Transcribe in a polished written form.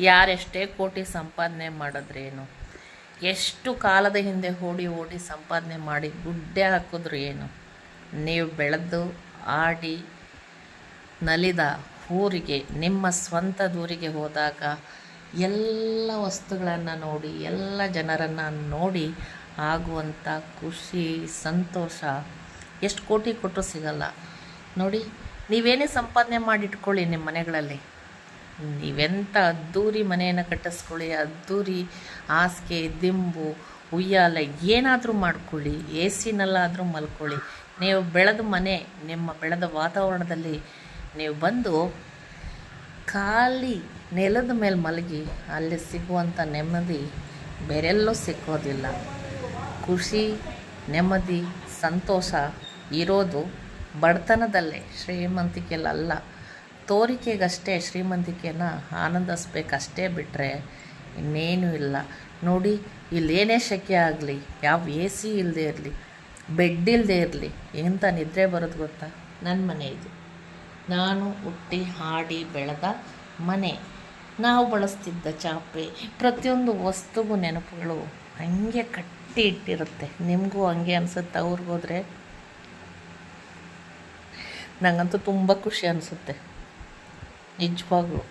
ಯಾರೆಷ್ಟೇ ಕೋಟಿ ಸಂಪಾದನೆ ಮಾಡಿದ್ರೇನು, ಎಷ್ಟು ಕಾಲದ ಹಿಂದೆ ಓಡಿ ಸಂಪಾದನೆ ಮಾಡಿ ಗುಡ್ಡೆ ಹಾಕಿದ್ರು ಏನು, ನೀವು ಬೆಳೆದು ಆಡಿ ನಲಿದ ಊರಿಗೆ, ನಿಮ್ಮ ಸ್ವಂತದೂರಿಗೆ ಹೋದಾಗ ಎಲ್ಲ ವಸ್ತುಗಳನ್ನು ನೋಡಿ, ಎಲ್ಲ ಜನರನ್ನು ನೋಡಿ ಆಗುವಂಥ ಖುಷಿ, ಸಂತೋಷ ಎಷ್ಟು ಕೋಟಿ ಕೊಟ್ಟರು ಸಿಗಲ್ಲ ನೋಡಿ. ನೀವೇನೇ ಸಂಪಾದನೆ ಮಾಡಿಟ್ಕೊಳ್ಳಿ ನಿಮ್ಮ ಮನೆಗಳಲ್ಲಿ, ನೀವೆಂಥ ಅದ್ದೂರಿ ಮನೆಯನ್ನು ಕಟ್ಟಿಸ್ಕೊಳ್ಳಿ, ಅದ್ದೂರಿ ಹಾಸಿಗೆ ದಿಂಬು ಉಯ್ಯಾಲೆ ಏನಾದರೂ ಮಾಡ್ಕೊಳ್ಳಿ, ಎ ಸಿನಲ್ಲಾದರೂ ಮಲ್ಕೊಳ್ಳಿ, ನೀವು ಬೆಳೆದ ಮನೆ, ನಿಮ್ಮ ಬೆಳೆದ ವಾತಾವರಣದಲ್ಲಿ ನೀವು ಬಂದು ಖಾಲಿ ನೆಲದ ಮೇಲೆ ಮಲಗಿ ಅಲ್ಲಿ ಸಿಗುವಂಥ ನೆಮ್ಮದಿ ಬೇರೆಲ್ಲೂ ಸಿಕ್ಕೋದಿಲ್ಲ. ಖುಷಿ, ನೆಮ್ಮದಿ, ಸಂತೋಷ ಇರೋದು ಬಡತನದಲ್ಲೇ, ಶ್ರೀಮಂತಿಕೆಯಲ್ಲ. ತೋರಿಕೆಗಷ್ಟೇ ಶ್ರೀಮಂತಿಕೆನ ಆನಂದಿಸ್ಬೇಕಷ್ಟೇ ಬಿಟ್ಟರೆ ಇನ್ನೇನೂ ಇಲ್ಲ ನೋಡಿ. ಇಲ್ಲೇನೇ ಶೆಕೆ ಆಗಲಿ, ಯಾವ ಎ ಸಿ ಇಲ್ಲದೆ ಇರಲಿ, ಬೆಡ್ ಇಲ್ಲದೆ ಇರಲಿ, ಎಂಥ ನಿದ್ರೆ ಬರೋದು ಗೊತ್ತಾ? ನನ್ನ ಮನೆ ಇದು, ನಾನು ಹುಟ್ಟಿ ಹಾಡಿ ಬೆಳೆದ ಮನೆ, ನಾವು ಬಳಸ್ತಿದ್ದ ಚಾಪೆ, ಪ್ರತಿಯೊಂದು ವಸ್ತುಗೂ ನೆನಪುಗಳು ಹಂಗೆ ಕಟ್ಟಿ ಇಟ್ಟಿರುತ್ತೆ. ನಿಮಗೂ ಹಂಗೆ ಅನಿಸುತ್ತೆ ಅವ್ರಿಗೋದ್ರೆ? ನನಗಂತೂ ತುಂಬ ಖುಷಿ ಅನಿಸುತ್ತೆ ನಿಜವಾಗ್ಲೂ.